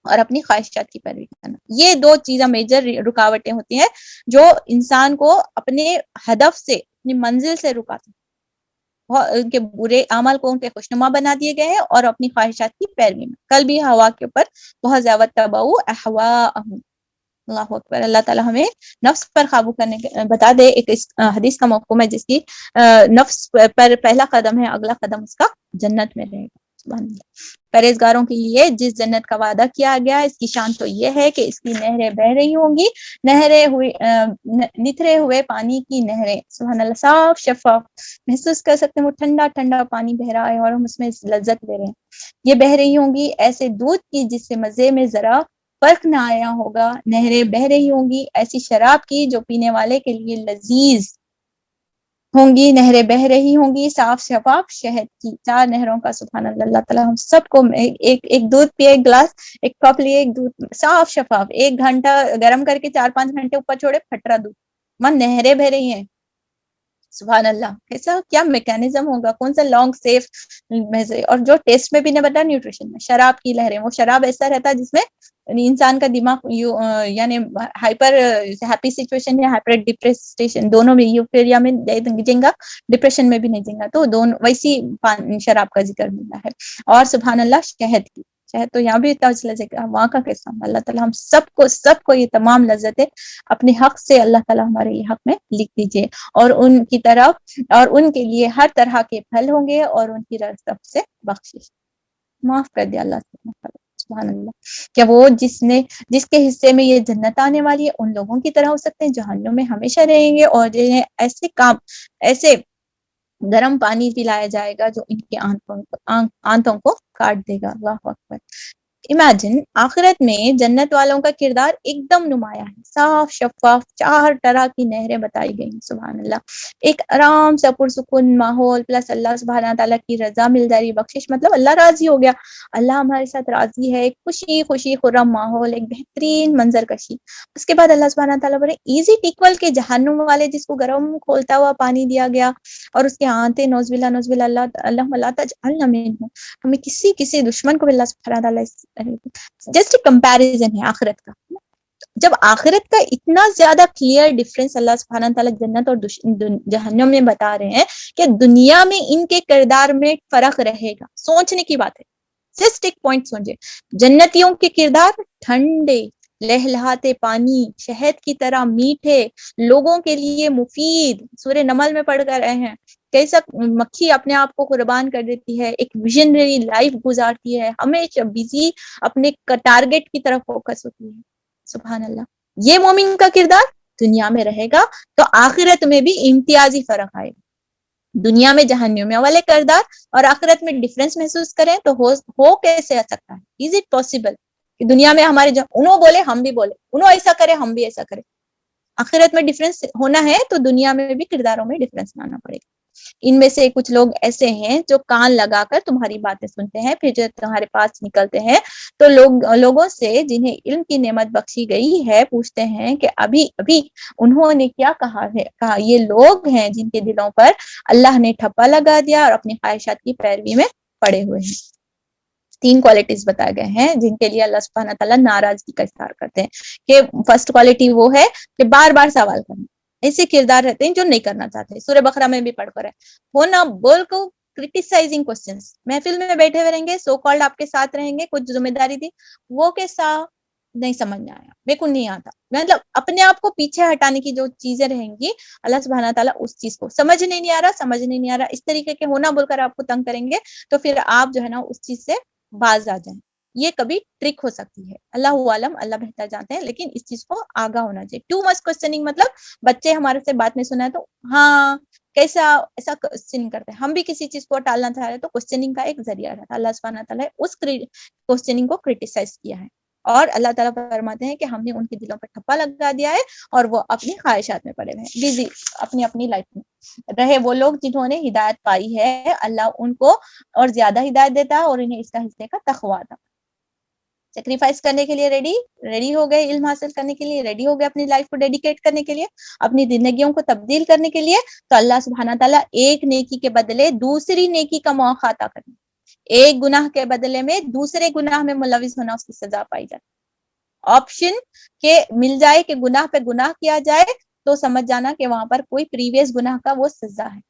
اور اپنی خواہشات کی پیروی کرنا. یہ دو چیزیں میجر رکاوٹیں ہوتی ہیں جو انسان کو اپنے ہدف سے, اپنی منزل سے رکاتے ہیں. ان کے برے اعمال کو ان کے خوشنما بنا دیے گئے ہیں اور اپنی خواہشات کی پیروی میں. کل بھی ہوا کے اوپر بہت زیادہ تباؤ احواءہم, اللہ اکبر. اللہ تعالیٰ ہمیں نفس پر قابو کرنے بتا دے. ایک اس حدیث کا مفہوم ہے جس کی نفس پر پہلا قدم ہے، اگلا قدم اس کا جنت میں رہے گا. سبحان اللہ. پرہیزگاروں کے لیے جس جنت کا وعدہ کیا گیا، اس کی شان تو یہ ہے کہ اس کی نہریں بہ رہی ہوں گی، نتھرے ہوئے پانی کی نہریں. سبحان اللہ. صاف شفاف محسوس کر سکتے ہیں، وہ ٹھنڈا ٹھنڈا پانی بہ رہا ہے اور ہم اس میں لذت لے رہے ہیں. یہ بہ رہی ہوں گی ایسے دودھ کی جس سے مزے میں ذرا فرق نہ آیا ہوگا. نہریں بہ رہی ہوں گی ایسی شراب کی جو پینے والے کے لیے لذیذ ہوں گی. نہریں بہ رہی ہوں گی صاف شفاف شہد کی. 4 نہروں کا سبحان اللہ. اللہ تعالیٰ ہم سب کو ایک دودھ پیے، ایک گلاس، ایک کپ لیے، ایک دودھ صاف شفاف، 1 گھنٹہ گرم کر کے 4-5 گھنٹے اوپر چھوڑے، پھٹرا دودھ. نہریں بہ رہی ہیں. سبحان اللہ. کیسا کیا میکینزم ہوگا، کون سا لانگ سیف اور جو ٹیسٹ میں بھی نہیں بتا، نیوٹریشن میں. شراب کی لہریں، وہ شراب ایسا رہتا ہے جس میں انسان کا دماغ یعنی ہائپر ہیپی سچویشن یا ہائپر ڈپریشن دونوں میں، یوفیریا میں جائیں گا، ڈپریشن میں بھی نہیں جائیں گا. تو دونوں ویسی شراب کا ذکر ملتا ہے. اور سبحان اللہ شہد کی. شہد تو یہاں بھی وہاں کا کیسا. اللہ تعالیٰ ہم سب کو یہ تمام لذتیں اپنے حق سے اللہ تعالیٰ ہمارے یہ حق میں لکھ دیجیے، اور ان کی طرف اور ان کے لیے ہر طرح کے پھل ہوں گے اور ان کی طرف سے بخشش. معاف کر دیا اللہ سے. سبحان اللہ. کیا وہ جس کے حصے میں یہ جنت آنے والی ہے ان لوگوں کی طرح ہو سکتے ہیں جہنم میں ہمیشہ رہیں گے، اور جنہیں ایسے گرم پانی پلایا جائے گا جو ان کے آنتوں کو کاٹ دے گا. اللہ اکبر. امیجن آخرت میں جنت والوں کا کردار ایک دم نمایاں ہے. صاف شفاف 4 طرح کی نہریں بتائی گئی ہیں. سبحان اللہ. ایک آرام سا پرسکون ماحول پلس اللہ سبحانہ تعالیٰ کی رضا مل جاری بخشش، مطلب اللہ راضی ہو گیا، اللہ ہمارے ساتھ راضی ہے. ایک خوشی خرم ماحول، ایک بہترین منظر کشی. اس کے بعد اللہ سبحانہ تعالیٰ بڑے ایزی ٹیکول کے جہنم والے جس کو گرم کھولتا ہوا پانی دیا گیا اور اس کے آنتے نوز باللہ اللہ لا تجعلنا منہم. ہمیں کسی دشمن کو بھی اللہ سبحانہ تعالیٰ جسٹ کمپیریزن ہے آخرت کا. جب آخرت کا اتنا زیادہ کلیئر ڈفرنس اللہ سبحانہ تعالیٰ جنت اور جہنم میں بتا رہے ہیں کہ دنیا میں ان کے کردار میں فرق رہے گا. سوچنے کی بات ہے. جسٹ ایک پوائنٹ سوچے. جنتیوں کے کردار ٹھنڈے لہلہاتے پانی، شہد کی طرح میٹھے، لوگوں کے لیے مفید. سورہ نمل میں پڑھ کر رہے ہیں کیسا مکھی اپنے آپ کو قربان کر دیتی ہے، ایک ویژنری لائف گزارتی ہے، ہمیشہ بزی اپنے ٹارگٹ کی طرف فوکس ہوتی ہے. سبحان اللہ. یہ مومن کا کردار دنیا میں رہے گا تو آخرت میں بھی امتیازی فرق آئے گا. دنیا میں جہنم میں والے کردار اور آخرت میں ڈفرنس محسوس کریں تو ہو کیسے آ سکتا ہے؟ از اٹ پاسبل کہ دنیا میں ہمارے انہوں بولے ہم بھی بولے، انہوں ایسا کرے ہم بھی ایسا کرے. آخرت میں ڈفرنس ہونا ہے تو دنیا میں بھی کرداروں میں ڈفرنس لانا پڑے گا. ان میں سے کچھ لوگ ایسے ہیں جو کان لگا کر تمہاری باتیں سنتے ہیں، پھر جو تمہارے پاس نکلتے ہیں تو لوگوں سے جنہیں علم کی نعمت بخشی گئی ہے پوچھتے ہیں کہ ابھی انہوں نے کیا کہا ہے. یہ لوگ ہیں جن کے دلوں پر اللہ نے ٹھپا لگا دیا اور اپنی خواہشات کی پیروی میں پڑے ہوئے ہیں. 3 کوالٹیز بتائے گئے ہیں جن کے لیے اللہ سبحانہ تعالیٰ ناراضگی کا اظہار کرتے ہیں. کہ فرسٹ کوالٹی وہ ہے کہ بار بار سوال کرنا. ایسے کردار رہتے ہیں جو نہیں کرنا چاہتے. سورہ بقرہ میں بھی پڑھ کر ہے ہونا بول کو کرٹیسائزنگ کوسچنز. محفل میں بیٹھے ہوئے رہیں گے، سو کالڈ آپ کے ساتھ رہیں گے، کچھ ذمہ داری دی، وہ کیسا نہیں سمجھ میں آیا، میرے کو نہیں آتا، مطلب اپنے آپ کو پیچھے ہٹانے کی جو چیزیں رہیں گی اللہ سبحانہ تعالیٰ اس چیز کو سمجھ نہیں آ رہا اس طریقے کے ہونا بول کر آپ کو تنگ کریں گے تو پھر آپ جو ہے نا اس چیز سے باز آ جائیں. یہ کبھی ٹرک ہو سکتی ہے. اللہ عالم، اللہ بہتر جانتے ہیں، لیکن اس چیز کو آگاہ ہونا چاہیے. ٹو مچ کوسچننگ مطلب بچے ہمارے سے بات نہیں سنا تو ہاں کیسا ایسا کوسچننگ کرتے ہیں. ہم بھی کسی چیز کو ٹالنا چاہ رہے تو کوسچننگ کا ایک ذریعہ رہتا ہے. اللہ سبحانہ تعالیٰ اس کوسچننگ کو کرٹیسائز کیا ہے اور اللہ تعالیٰ فرماتے ہیں کہ ہم نے ان کے دلوں پر ٹھپا لگا دیا ہے اور وہ اپنی خواہشات میں پڑے ہوئے ہیں، بزی اپنی لائف میں رہے. وہ لوگ جنہوں نے ہدایت پائی ہے اللہ ان کو اور زیادہ ہدایت دیتا ہے اور انہیں اس کا حصے کا تقویٰ تھا. سیکریفائس کرنے کے لیے ریڈی ہو گئے، علم حاصل کرنے کے لیے ریڈی ہو گئے، اپنی لائف کو ڈیڈیکیٹ کرنے کے لیے، اپنی زندگیوں کو تبدیل کرنے کے لیے. تو اللہ سبحانہ تعالیٰ ایک نیکی کے بدلے دوسری نیکی کا موقع عطا کریں. ایک گناہ کے بدلے میں دوسرے گناہ میں ملوث ہونا اس کی سزا پائی جاتی. آپشن کہ مل جائے کہ گناہ پہ گناہ کیا جائے تو سمجھ جانا کہ وہاں پر کوئی پریویس گناہ کا وہ سزا ہے.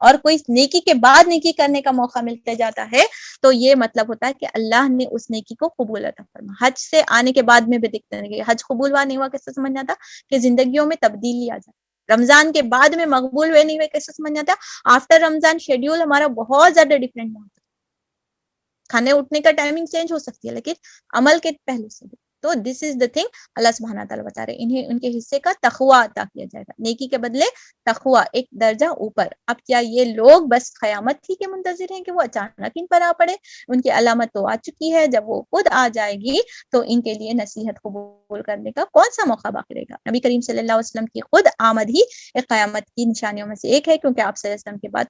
اور کوئی نیکی کے بعد نیکی کرنے کا موقع ملتا جاتا ہے تو یہ مطلب ہوتا ہے کہ اللہ نے اس نیکی کو قبول عطا فرما. حج سے آنے کے بعد میں بھی دیکھتے ہیں کہ حج قبول ہوا نہیں ہوا کیسے سمجھ آتا کہ زندگیوں میں تبدیلی آ جائے. رمضان کے بعد میں مقبول ہوئے نہیں ہوئے کیسے سمجھ آتا, آفٹر رمضان شیڈیول ہمارا بہت زیادہ ڈفرینٹ ہوتا ہے. کھانے اٹھنے کا ٹائمنگ چینج ہو سکتی ہے لیکن عمل کے پہلو سے بھی. تو دس از دا تھنگ اللہ سبحانہ تعالیٰ بتا رہے انہیں ان کے حصے کا تقوی عطا کیا جائے گا, نیکی کے بدلے تقوی ایک درجہ اوپر. اب کیا یہ لوگ بس قیامت ہی کے منتظر ہیں کہ وہ اچانک ان پر آ پڑے؟ ان کی علامت تو آ چکی ہے, جب وہ خود آ جائے گی تو ان کے لیے نصیحت قبول کرنے کا کون سا موقع باقی رہے گا. نبی کریم صلی اللہ علیہ وسلم کی خود آمد ہی ایک قیامت کی نشانیوں میں سے ایک ہے, کیونکہ آپ صلی اللہ علیہ وسلم کے بعد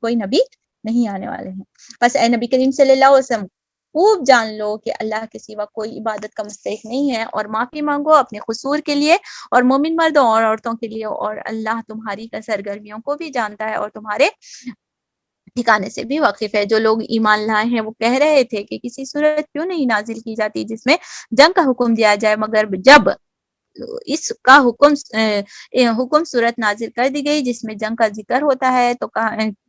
کوئی نبی نہیں آنے والے ہیں. بس اے نبی کریم صلی اللہ علیہ وسلم خوب جان لو کہ اللہ کے سوا کوئی عبادت کا مستحق نہیں ہے, اور معافی مانگو اپنے قصور کے لیے اور مومن مردوں اور عورتوں کے لیے, اور اللہ تمہاری سرگرمیوں کو بھی جانتا ہے اور تمہارے ٹھکانے سے بھی واقف ہے. جو لوگ ایمان لائے ہیں وہ کہہ رہے تھے کہ کسی صورت کیوں نہیں نازل کی جاتی جس میں جنگ کا حکم دیا جائے, مگر جب اس کا حکم صورت نازل کر دی گئی جس میں جنگ کا ذکر ہوتا ہے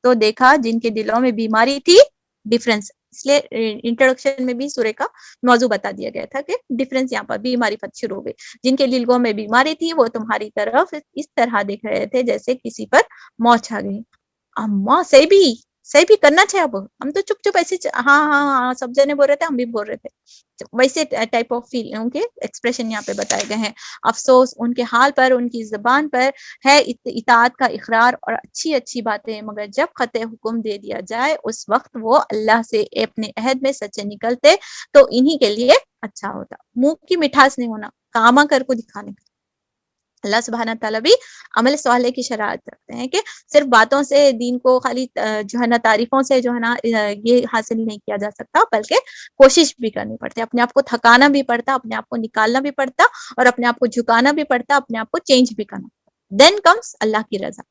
تو دیکھا جن کے دلوں میں بیماری تھی. ڈفرینس اس لیے انٹروڈکشن میں بھی سورہ کا موضوع بتا دیا گیا تھا کہ ڈفرینس یہاں پر بیماری شروع ہو گئی. جن کے دلوں میں بیماری تھی وہ تمہاری طرف اس طرح دیکھ رہے تھے جیسے کسی پر موت چھا گئی. اماں صحیح بھی کرنا چاہیے. اب ہم تو چپ چپ ایسے ہاں سب جنے بول رہے تھے, ہم بھی بول رہے تھے. ویسے ٹائپ آف فیلنگ کے ایکسپریشن یہاں پہ بتائے گئے ہیں. افسوس ان کے حال پر, ان کی زبان پر ہے اطاعت کا اقرار اور اچھی باتیں, مگر جب خط حکم دے دیا جائے اس وقت وہ اللہ سے اپنے عہد میں سچے نکلتے تو انہی کے لیے اچھا ہوتا. منہ کی مٹھاس نہیں ہونا, کاما کر کو دکھانے کا. اللہ سبحانہ تعالیٰ بھی عمل صالح کی شرائط رکھتے ہیں کہ صرف باتوں سے دین کو خالی جو ہے نا تعریفوں سے جو ہے نا یہ حاصل نہیں کیا جا سکتا, بلکہ کوشش بھی کرنی پڑتی ہے. اپنے آپ کو تھکانا بھی پڑتا, اپنے آپ کو نکالنا بھی پڑتا, اور اپنے آپ کو جھکانا بھی پڑتا, اپنے آپ کو چینج بھی کرنا پڑتا. دین کمس اللہ کی رضا.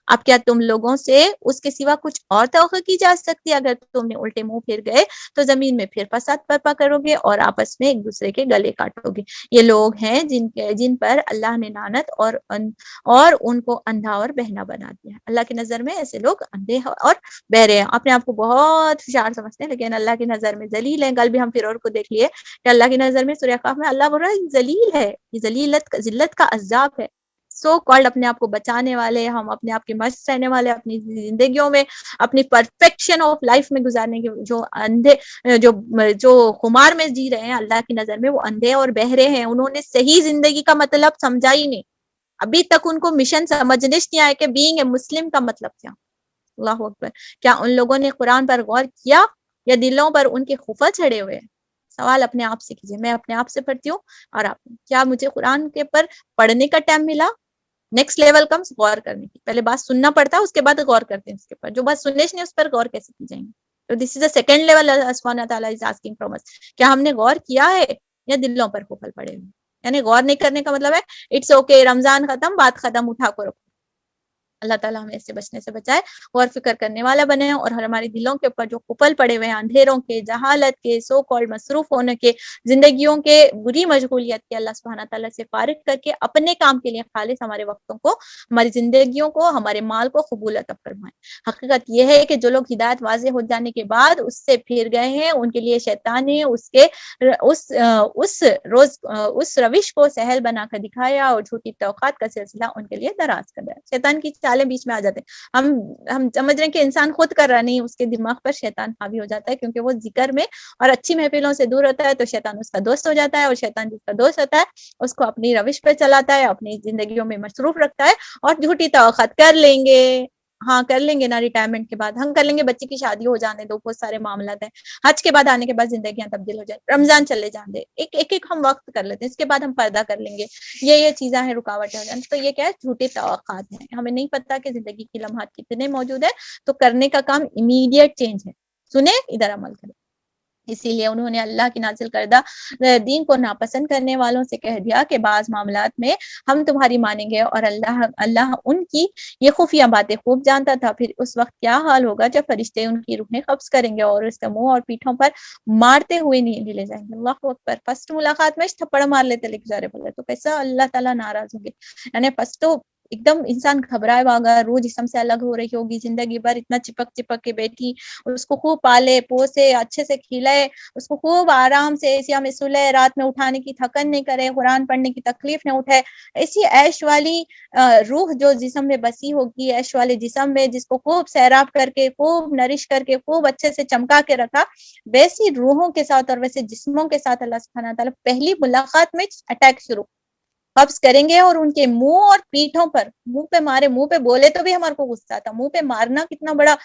اب کیا تم لوگوں سے اس کے سوا کچھ اور توقع کی جا سکتی ہے؟ اگر تم نے الٹے منہ پھر گئے تو زمین میں پھر فساد برپا کرو گے اور آپس میں ایک دوسرے کے گلے کاٹو گے. یہ لوگ ہیں جن پر اللہ نے لعنت اور ان کو اندھا اور بہنا بنا دیا. اللہ کی نظر میں ایسے لوگ اندھے اور بہرے ہیں. اپنے آپ کو بہت ہوشیار سمجھتے ہیں لیکن اللہ کی نظر میں ذلیل ہیں. کل بھی ہم فرعون کو دیکھ لیے کہ اللہ کی نظر میں سورہ قاف میں اللہ بول رہا ہے ذلیل ہے, یہ ذلت کا عذاب ہے. سو کالڈ اپنے آپ کو بچانے والے, ہم اپنے آپ کے مست رہنے والے, اپنی زندگیوں میں اپنی پرفیکشن آف لائف میں گزارنے کے جو اندھے جو خمار میں جی رہے ہیں, اللہ کی نظر میں وہ اندھے اور بہرے ہیں. انہوں نے صحیح زندگی کا مطلب سمجھا ہی نہیں. ابھی تک ان کو مشن سمجھنے نہیں آیا کہ بینگ اے مسلم کا مطلب کیا. اللہ اکبر. کیا ان لوگوں نے قرآن پر غور کیا یا دلوں پر ان کے خفا چڑھے ہوئے؟ سوال اپنے آپ سے کیجیے. میں اپنے آپ سے پڑھتی ہوں اور آپ, کیا مجھے قرآن کے پر پڑھنے کا ٹائم ملا؟ نیکسٹ لیول کمس غور کرنے کی. پہلے بات سننا پڑتا ہے, اس کے بعد غور کرتے ہیں اس کے پر. جو بات سننے نہیں اس پر غور کیسے کی جائیں گے؟ تو دس از دا سیکنڈ لیول اللہ سبحانہ تعالیٰ از آسکنگ فرام اس. کیا ہم نے غور کیا ہے یا دلوں پر خفل پڑے ہوئے؟ یعنی غور نہیں کرنے کا مطلب ہے اٹس اوکے, رمضان ختم, بات ختم, اٹھا کو رکھو. اللہ تعالیٰ ہمیں اس سے بچنے سے بچائے, غور فکر کرنے والا بنے, اور ہمارے دلوں کے اوپر جو قفل پڑے ہوئے ہیں اندھیروں کے, جہالت کے, سو کالڈ مصروف ہونے کے, زندگیوں کے بری مشغولیت کے, اللہ سبحانہ تعالیٰ سے فارغ کر کے اپنے کام کے لیے خالص ہمارے وقتوں کو, ہماری زندگیوں کو, ہمارے مال کو قبول عطا فرمائے. حقیقت یہ ہے کہ جو لوگ ہدایت واضح ہو جانے کے بعد اس سے پھر گئے ہیں, ان کے لیے شیطان نے اس روش کو سہل بنا کر دکھایا اور جھوٹی توقعات کا سلسلہ ان کے لیے دراز کر دیا. شیطان کی چالیں بیچ میں آ جاتے ہیں. ہم سمجھ رہے ہیں کہ انسان خود کر رہا نہیں, اس کے دماغ پر شیطان حاوی ہو جاتا ہے, کیونکہ وہ ذکر میں اور اچھی محفلوں سے دور ہوتا ہے تو شیطان اس کا دوست ہو جاتا ہے, اور شیطان جس کا دوست ہوتا ہے اس کو اپنی روش پہ چلاتا ہے, اپنی زندگیوں میں مصروف رکھتا ہے, اور جھوٹی توقعات کر لیں گے, ہاں کر لیں گے نا, ریٹائرمنٹ کے بعد ہم کر لیں گے, بچے کی شادی ہو جانے دو, بہت سارے معاملات ہیں, حج کے بعد آنے کے بعد زندگیاں تبدیل ہو جائیں, رمضان چلے جان دے, ایک ہم وقت کر لیتے ہیں, اس کے بعد ہم پردہ کر لیں گے, یہ چیزیں ہیں, رکاوٹ ہو جائیں. تو یہ کیا ہے, جھوٹی توقعات ہیں. ہمیں نہیں پتا کہ زندگی کی لمحات کتنے موجود ہیں, تو کرنے کا کام امیڈیٹ چینج ہے. سنیں, ادھر عمل کریں. اسی لیے انہوں نے اللہ کی نازل کردہ دین کو ناپسند کرنے والوں سے کہہ دیا کہ بعض معاملات میں ہم تمہاری مانیں گے, اور اللہ ان کی یہ خفیہ باتیں خوب جانتا تھا. پھر اس وقت کیا حال ہوگا جب فرشتے ان کی روحیں قبض کریں گے اور اس کے منہ اور پیٹھوں پر مارتے ہوئے نہیں لے جائیں گے. اللہ اکبر. فرسٹ ملاقات میں تھپڑ مار لیتے لے کے جا رہے بولے تو کیسا اللہ تعالیٰ ناراض ہوں گے. یعنی فرسٹ تو ایک دم انسان گھبرائے ہوگا، روح جسم سے الگ ہو رہی ہوگی، زندگی بھر اتنا چپک کے بیٹھی، اس کو خوب پالے پوسے، اچھے سے کھلائے، اس کو خوب آرام سے ایسیا میں سلے، رات میں اٹھانے کی تھکن نہیں کرے، قرآن پڑھنے کی تکلیف نہ اٹھائے، ایسی عیش والی روح جو جسم میں بسی ہوگی، عیش والے جسم میں، جس کو خوب سیراب کر کے، خوب نرش کر کے، خوب اچھے سے چمکا کے رکھا، ویسی روحوں کے ساتھ اور ویسے جسموں کے ساتھ اللہ سبحانہ تعالیٰ پہلی ملاقات میں اٹیک شروع قبض کریں گے، اور ان کے منہ اور پیٹھوں پر، منہ پہ مارے، منہ پہ بولے تو بھی ہمارے کو غصہ آتا، منہ پہ مارنا کتنا بڑا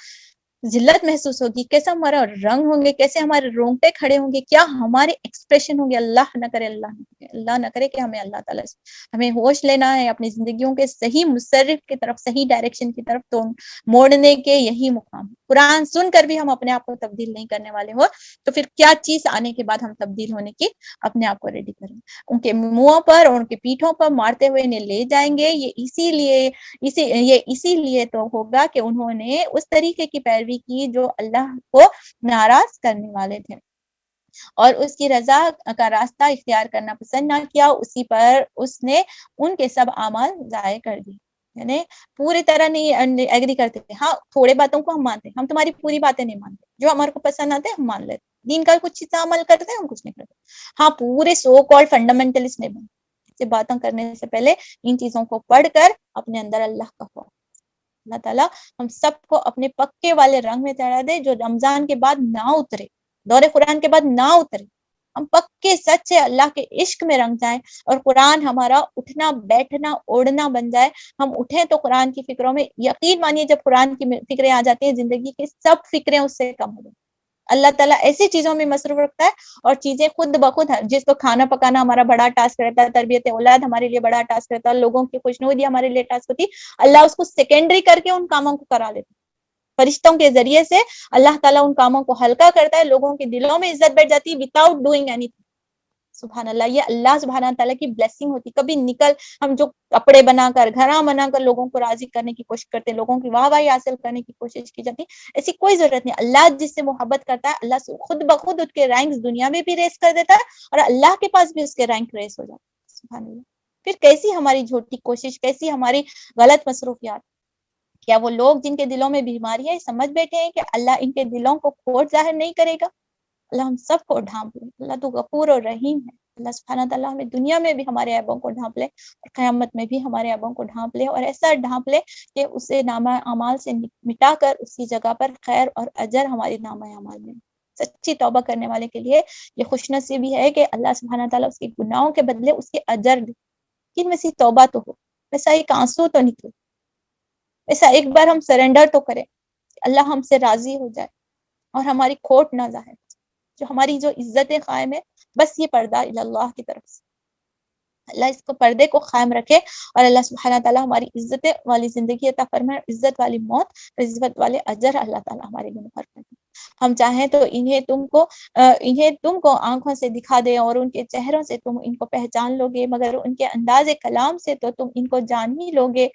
ذلت محسوس ہوگی، کیسا ہمارا رنگ ہوں گے، کیسے ہمارے رونگٹے کھڑے ہوں گے، کیا ہمارے ایکسپریشن ہوں گے. اللہ نہ کرے، اللہ نہ کرے کہ ہمیں اللہ تعالیٰ سے ہمیں ہوش لینا ہے اپنی زندگیوں کے صحیح مصرف کی طرف، صحیح ڈائریکشن کی طرف تو موڑنے کے یہی مقام. قرآن سن کر بھی ہم اپنے آپ کو تبدیل نہیں کرنے والے ہو تو پھر کیا چیز آنے کے بعد ہم تبدیل ہونے کی اپنے آپ کو ریڈی کریں. ان کے منہوں پر اور ان کے پیٹھوں پر مارتے ہوئے انہیں لے جائیں گے. یہ اسی لیے تو ہوگا کہ انہوں نے اس طریقے کی پیروی کی جو اللہ کو ناراض کرنے والے تھے، اور اس کی رضا کا راستہ اختیار کرنا پسند نہ کیا. اسی پر اس نے ان کے سب اعمال ضائع کر دی. یعنی پوری طرح نہیں ایگری کرتے تھے. ہاں تھوڑے باتوں کو ہم مانتے، ہم تمہاری پوری باتیں نہیں مانتے، جو ہمارے کو پسند آتے ہم مان لیتے، دین کا کچھ چیزیں عمل کرتے ہم کچھ نہیں کرتے. ہاں پورے سو کالڈ فنڈامنٹلسٹ نہیں بنتے. سے باتیں کرنے سے پہلے ان چیزوں کو پڑھ کر اپنے اندر اللہ کا خوف. اللہ تعالیٰ ہم سب کو اپنے پکے والے رنگ میں چڑھا دے، جو رمضان کے بعد نہ اترے، دور قرآن کے بعد نہ اترے. ہم پکے سچے اللہ کے عشق میں رنگ جائیں، اور قرآن ہمارا اٹھنا بیٹھنا اوڑھنا بن جائے. ہم اٹھیں تو قرآن کی فکروں میں، یقین مانیے جب قرآن کی فکریں آ جاتی ہیں زندگی کی سب فکریں اس سے کم ہو جائیں. اللہ تعالیٰ ایسی چیزوں میں مصروف رکھتا ہے، اور چیزیں خود بخود، جس کو کھانا پکانا ہمارا بڑا ٹاسک رہتا ہے، تربیت اولاد ہمارے لیے بڑا ٹاسک رہتا ہے، لوگوں کی خوشنودی ہمارے لیے ٹاسک ہوتی، اللہ اس کو سیکنڈری کر کے ان کاموں کو کرا لیتا. فرشتوں کے ذریعے سے اللہ تعالیٰ ان کاموں کو ہلکا کرتا ہے، لوگوں کے دلوں میں عزت بیٹھ جاتی وداؤٹ ڈوئنگ اینی تھنگ. سبحان اللہ، یہ اللہ سبحانہ تعالیٰ کی بلیسنگ ہوتی. کبھی ہم جو کپڑے بنا کر، گھراں بنا کر لوگوں کو راضی کرنے کی کوشش کرتے، لوگوں کی واہ واہی حاصل کرنے کی کوشش کی جاتی، ایسی کوئی ضرورت نہیں. اللہ جس سے محبت کرتا ہے، اللہ سے خود بخود اس کے رینکس دنیا میں بھی ریس کر دیتا ہے، اور اللہ کے پاس بھی اس کے رینک ریس ہو جاتا ہے. سبحان اللہ. پھر کیسی ہماری جھوٹی کوشش، کیسی ہماری غلط مصروفیات. کیا وہ لوگ جن کے دلوں میں بیماری ہے سمجھ بیٹھے ہیں کہ اللہ ان کے دلوں کو کھوٹ ظاہر نہیں کرے گا؟ اللہ ہم سب کو ڈھانپ لے. اللہ تو غفور اور رحیم ہے. اللہ سبحانہ تعالیٰ ہمیں دنیا میں بھی ہمارے عیبوں کو ڈھانپ لے، اور قیامت میں بھی ہمارے عیبوں کو ڈھانپ لے، اور ایسا ڈھانپ لے کہ اسے نامہ اعمال سے مٹا کر اسی جگہ پر خیر اور اجر ہمارے نامہ اعمال میں. سچی توبہ کرنے والے کے لیے یہ خوش نصیبی ہے کہ اللہ سبحانہ تعالیٰ اس کے گناہوں کے بدلے اس کے اجر دے. لیکن ویسی توبہ تو ہو، ویسا ایک آنسو تو نکلے، ایسا ایک بار ہم سرنڈر تو کریں، اللہ ہم سے راضی ہو جائے اور ہماری کھوٹ نہ ظاہر. جو ہماری جو عزتیں قائم ہے، بس یہ پردہ اللہ کی طرف سے، اللہ اس کو پردے کو قائم رکھے، اور اللہ سبحانہ تعالیٰ ہماری عزت والی زندگی عطا فرمائے، عزت والی موت، عزت والے اجر اللہ تعالیٰ ہمارے لیے مقرر کرے. ہم چاہیں تو انہیں تم کو آنکھوں سے دکھا دے، اور ان کے چہروں سے تم ان کو پہچان لو گے، مگر ان کے انداز کلام سے تو تم ان کو جان ہی لو گے.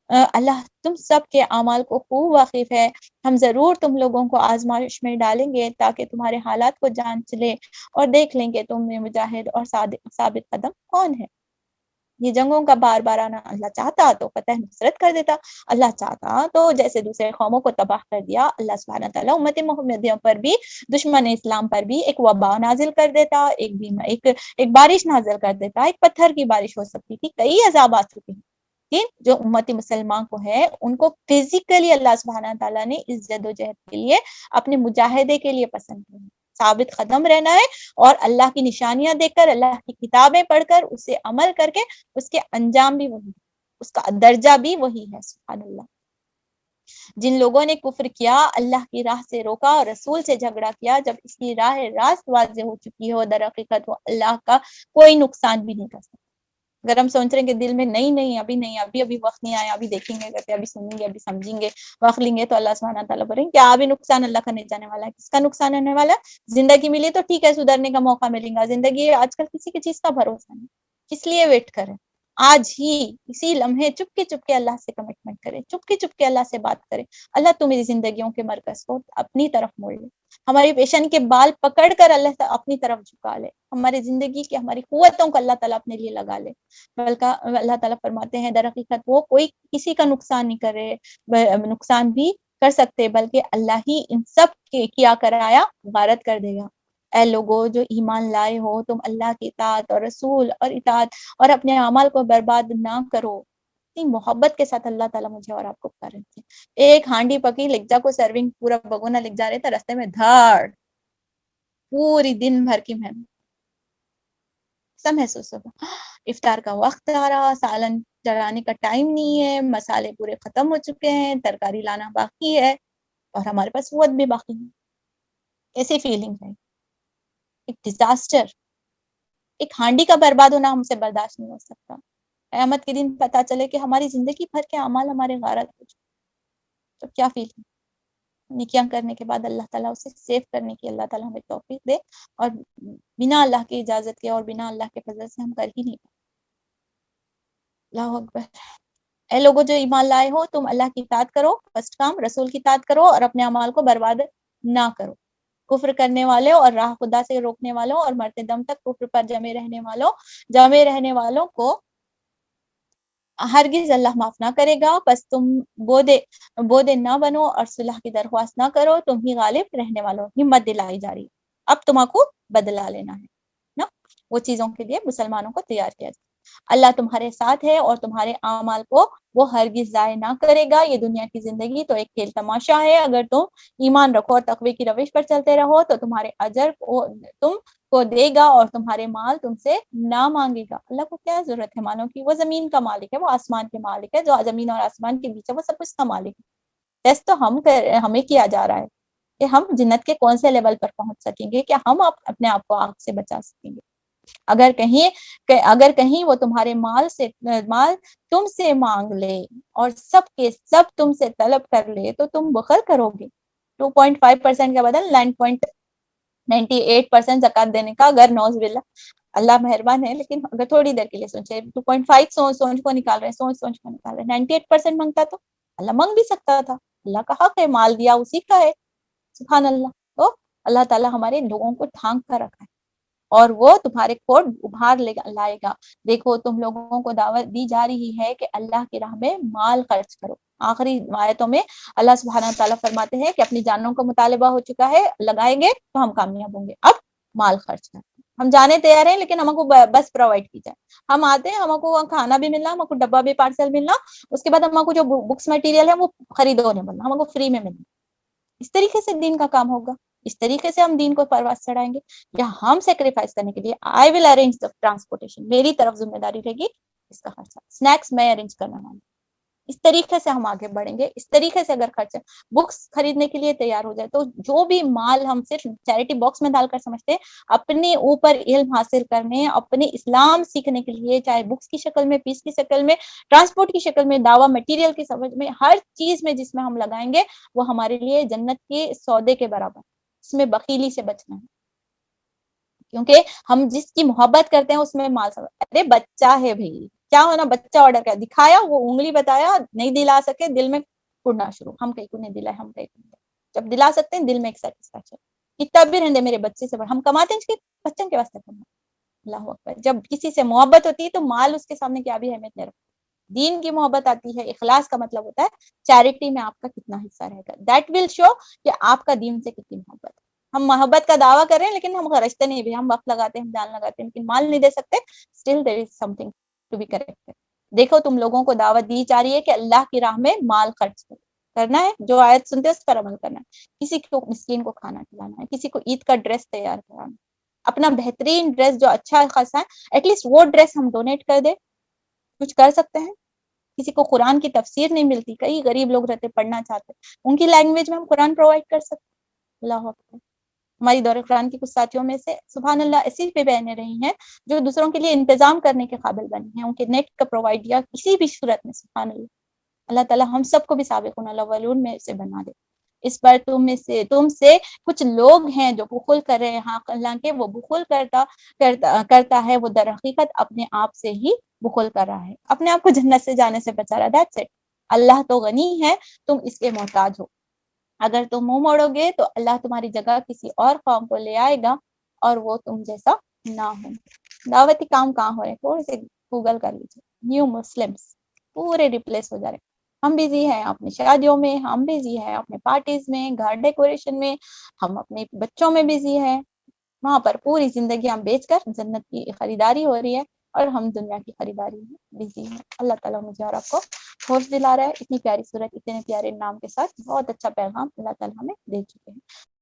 اللہ تم سب کے اعمال کو خوب واقف ہے. ہم ضرور تم لوگوں کو آزمائش میں ڈالیں گے تاکہ تمہارے حالات کو جانچ لیں اور دیکھ لیں کہ تم میں مجاہد اور ثابت قدم کون ہے. یہ جنگوں کا بار بار آنا اللہ چاہتا تو فتح نصرت کر دیتا، اللہ چاہتا تو جیسے دوسرے قوموں کو تباہ کر دیا، اللہ سبحانہ تعالیٰ امت محمدیوں پر بھی، دشمن اسلام پر بھی ایک وبا نازل کر دیتا، ایک بارش نازل کر دیتا. ایک پتھر کی بارش ہو سکتی تھی، کئی عذاب آ چکے ہیں. جو امتی مسلمان کو ہے ان کو فزیکلی اللہ سبحانہ تعالیٰ نے اس جدوجہد کے لیے، اپنے مجاہدے کے لیے پسند کیا. ثابت قدم رہنا ہے، اور اللہ کی نشانیاں دیکھ کر، اللہ کی کتابیں پڑھ کر، اسے عمل کر کے اس کے انجام بھی وہی، اس کا درجہ بھی وہی ہے. سبحان اللہ. جن لوگوں نے کفر کیا، اللہ کی راہ سے روکا اور رسول سے جھگڑا کیا، جب اس کی راہ راست واضح ہو چکی ہو، در حقیقت وہ اللہ کا کوئی نقصان بھی نہیں کر سکتا. اگر ہم سوچ رہے ہیں کہ دل میں نہیں ابھی وقت نہیں آیا، ابھی دیکھیں گے کرتے، ابھی سنیں گے، ابھی سمجھیں گے، وقت لیں گے، تو اللہ سبحانہ تعالیٰ بولیں کیا ابھی نقصان اللہ کا نہیں جانے والا ہے. کس کا نقصان ہونے والا ہے؟ زندگی ملی تو ٹھیک ہے، سدھرنے کا موقع ملے گا. زندگی آج کل کسی کی چیز کا بھروسہ نہیں، کس لیے ویٹ کریں؟ آج ہی اسی لمحے چپ کے اللہ سے کمٹمنٹ کریں، چپ کے اللہ سے بات کریں. اللہ تو میری زندگیوں کے مرکز کو اپنی طرف موڑ لے. ہماری پیشانی کے بال پکڑ کر اللہ تعالیٰ اپنی طرف جھکا لے، ہماری زندگی کی ہماری قوتوں کو اللہ تعالیٰ اپنے لیے لگا لے. بلکہ اللہ تعالیٰ فرماتے ہیں در حقیقت وہ کوئی کسی کا نقصان نہیں کر رہے، نقصان بھی کر سکتے، بلکہ اللہ ہی ان سب کے کیا کرایا غارت کر دے گا. اے لوگوں جو ایمان لائے ہو، تم اللہ کی اطاعت اور رسول اور اطاعت اور اپنے اعمال کو برباد نہ کرو. اتنی محبت کے ساتھ اللہ تعالیٰ مجھے اور آپ کو پکار رہے تھے. ایک ہانڈی پکی لگ جا کو سرونگ پورا بگونا لگ جا رہے تھے، راستے میں دھاڑ پوری دن بھر کی محنت سب محسوس ہوگا. افطار کا وقت آ رہا، سالن چڑھانے کا ٹائم نہیں ہے، مسالے پورے ختم ہو چکے ہیں، ترکاری لانا باقی ہے اور ہمارے پاس قوت بھی باقی ہے. ایسی فیلنگ ہے، ایک ڈیزاسٹر، ایک ہانڈی کا برباد ہونا ہم سے برداشت نہیں ہو سکتا. قیامت کے دن پتا چلے کہ ہماری زندگی بھر کے اعمال ہمارے غارت ہو چکے، تو کیا فیلنگ. نیکیاں کرنے کے بعد اللہ تعالیٰ اسے سیو کرنے کی اللہ تعالیٰ ہمیں توفیق دے، اور بنا اللہ کی اجازت کے اور بنا اللہ کے فضل سے ہم کر ہی نہیں پائیں. اللہ اکبر. اے لوگوں جو ایمان لائے ہو، تم اللہ کی اطاعت کرو، فرسٹ کام رسول کی اطاعت کرو اور اپنے اعمال کو برباد نہ کرو. کفر کرنے والوں اور راہ خدا سے روکنے والوں اور مرتے دم تک کفر پر جمے رہنے والوں کو ہرگز اللہ معاف نہ کرے گا. بس تم بودے نہ بنو اور صلح کی درخواست نہ کرو، تم ہی غالب رہنے والوں. ہمت دلائی جا رہی ہے، اب تمہیں کو بدلا لینا ہے نا، وہ چیزوں کے لیے مسلمانوں کو تیار کیا جائے. اللہ تمہارے ساتھ ہے اور تمہارے اعمال کو وہ ہرگز ضائع نہ کرے گا. یہ دنیا کی زندگی تو ایک کھیل تماشا ہے. اگر تم ایمان رکھو اور تقوی کی روش پر چلتے رہو تو تمہارے اجر تم کو دے گا اور تمہارے مال تم سے نہ مانگے گا. اللہ کو کیا ضرورت ہے مالوں کی؟ وہ زمین کا مالک ہے، وہ آسمان کے مالک ہے، جو زمین اور آسمان کے بیچ ہے وہ سب کچھ کا مالک ہے. ٹیسٹ تو ہمیں کیا جا رہا ہے کہ ہم جنت کے کون سے لیول پر پہنچ سکیں گے، کہ ہم اپنے آپ کو آگ سے بچا سکیں گے. اگر کہیں وہ تمہارے مال تم سے مانگ لے اور سب کے سب تم سے طلب کر لے تو تم بخل کرو گے. 2.5% کا بدل 9.98% زکات دینے کا. اگر نوز باللہ، اللہ مہربان ہے، لیکن اگر تھوڑی دیر کے لیے سوچے 2.5 سوچ کو نکال رہے ہیں 98% مانگتا تو اللہ مانگ بھی سکتا تھا. اللہ کا حق ہے، مال دیا اسی کا ہے. سبحان اللہ. تو اللہ تعالیٰ ہمارے لوگوں کو ڈھانک کر رکھا ہے اور وہ تمہارے کوڈ ابھار لائے گا. دیکھو تم لوگوں کو دعوت دی جا رہی ہے کہ اللہ کی راہ میں مال خرچ کرو. آخری آیتوں میں اللہ سبحانہ تعالیٰ فرماتے ہیں کہ اپنی جانوں کا مطالبہ ہو چکا ہے، لگائیں گے تو ہم کامیاب ہوں گے. اب مال خرچ کریں، ہم جانے تیار ہیں لیکن ہم کو بس پرووائڈ کی جائے. ہم آتے ہیں، ہم کو کھانا بھی ملنا، ہم کو ڈبہ بھی پارسل ملنا، اس کے بعد ہم کو جو بکس مٹیریل ہے وہ خریدو نہیں ملنا، ہم کو فری میں ملنا. اس طریقے سے دین کا کام ہوگا، اس طریقے سے ہم دین کو پرواز چڑھائیں گے. یا ہم سیکریفائس کرنے کے لیے آئی ول ارینج دا ٹرانسپورٹیشن، میری طرف ذمہ داری رہے گی، اس کا خرچہ اسنیکس میں ارینج کرنا والی. اس طریقے سے ہم آگے بڑھیں گے. اس طریقے سے اگر خرچہ بکس خریدنے کے لیے تیار ہو جائے تو جو بھی مال ہم صرف چیریٹی باکس میں ڈال کر سمجھتے ہیں، اپنے اوپر علم حاصل کرنے، اپنے اسلام سیکھنے کے لیے، چاہے بکس کی شکل میں، پیس کی شکل میں، ٹرانسپورٹ کی شکل میں، دعویٰ مٹیریل کی سمجھ میں، ہر چیز میں جس میں ہم لگائیں گے وہ ہمارے لیے جنت کے سودے کے برابر. اس میں بخیلی سے بچنا ہے، کیونکہ ہم جس کی محبت کرتے ہیں اس میں مال سب. ارے بچہ ہے بھائی، کیا ہونا، بچہ آرڈر کیا دکھایا، وہ انگلی بتایا، نہیں دلا سکے، دل میں کڑنا شروع، ہم کہیں کو نہیں دلائے، ہم کہیں کو نہیں. جب دلا سکتے ہیں دل میں ایک سیٹسفیکشن، کتنا بھی رہنے میرے بچے سے بڑھ، ہم کماتے ہیں بچوں کے واسطے کرنا. اللہ اکبر. جب کسی سے محبت ہوتی ہے تو مال اس کے سامنے کیا بھی اہمیت نہیں رکھتا. دین کی محبت آتی ہے، اخلاص کا مطلب ہوتا ہے چیریٹی میں آپ کا کتنا حصہ رہے گا. دیٹ ول شو کہ آپ کا دین سے کتنی محبت ہے. ہم محبت کا دعویٰ کر رہے ہیں لیکن ہم خرچتے نہیں بھی، ہم وقت لگاتے ہیں، ہم جان لگاتے ہیں، لیکن مال نہیں دے سکتے. Still there is something to be corrected. دیکھو تم لوگوں کو دعوت دی جا رہی ہے کہ اللہ کی راہ میں مال خرچ کرنا ہے، جو آیت سنتے ہیں اس پر عمل کرنا ہے. کسی کو مسکین کو کھانا کھلانا ہے، کسی کو عید کا ڈریس تیار کرانا ہے، اپنا بہترین ڈریس جو اچھا خاصا ہے ایٹ لیسٹ وہ ڈریس ہم ڈونیٹ کر دیں. کچھ کر سکتے ہیں. کسی کو قرآن کی تفسیر نہیں ملتی، کئی غریب لوگ رہتے پڑھنا چاہتے، ان کی لینگویج میں ہم قرآن پرووائڈ کر سکتے. اللہ اکبر. ہماری دور قرآن کی کچھ ساتھیوں میں سے سبحان اللہ ایسی بھی بہنیں رہی ہیں جو دوسروں کے لیے انتظام کرنے کے قابل بنی ہیں، ان کے نیٹ کا پرووائڈ کیا کسی بھی صورت میں. سبحان اللہ. اللہ تعالیٰ ہم سب کو بھی سابقون الاولون میں سے بنا دے. اس پر تم سے کچھ لوگ ہیں جو بخل کر رہے ہیں، حالانکہ وہ بخل کرتا ہے وہ در حقیقت اپنے آپ سے ہی بخل کر رہا ہے، اپنے آپ کو جنت سے جانے سے بچا رہا ہے. That's it. اللہ تو غنی ہے، تم اس کے محتاج ہو. اگر تم منہ موڑو گے تو اللہ تمہاری جگہ کسی اور قوم کو لے آئے گا اور وہ تم جیسا نہ ہو۔ دعوتی کام کہاں ہو رہے ہیں؟ تھوڑے سے گوگل کر لیجیے، نیو مسلمس پورے ریپلیس ہو جا رہے ہیں۔ ہم بزی ہیں اپنی شادیوں میں، ہم بزی ہیں اپنے پارٹیز میں، گھر ڈیکوریشن میں، ہم اپنے بچوں میں بزی ہیں، وہاں پر پوری زندگی ہم بیچ کر جنت کی خریداری ہو رہی ہے اور ہم دنیا کی خریداری میں بزی ہیں۔ اللہ تعالیٰ مجھے اور آپ کو ہوش دلا رہا ہے۔ اتنی پیاری صورت، اتنے پیارے نام کے ساتھ بہت اچھا پیغام اللہ تعالیٰ ہمیں دے چکے ہیں۔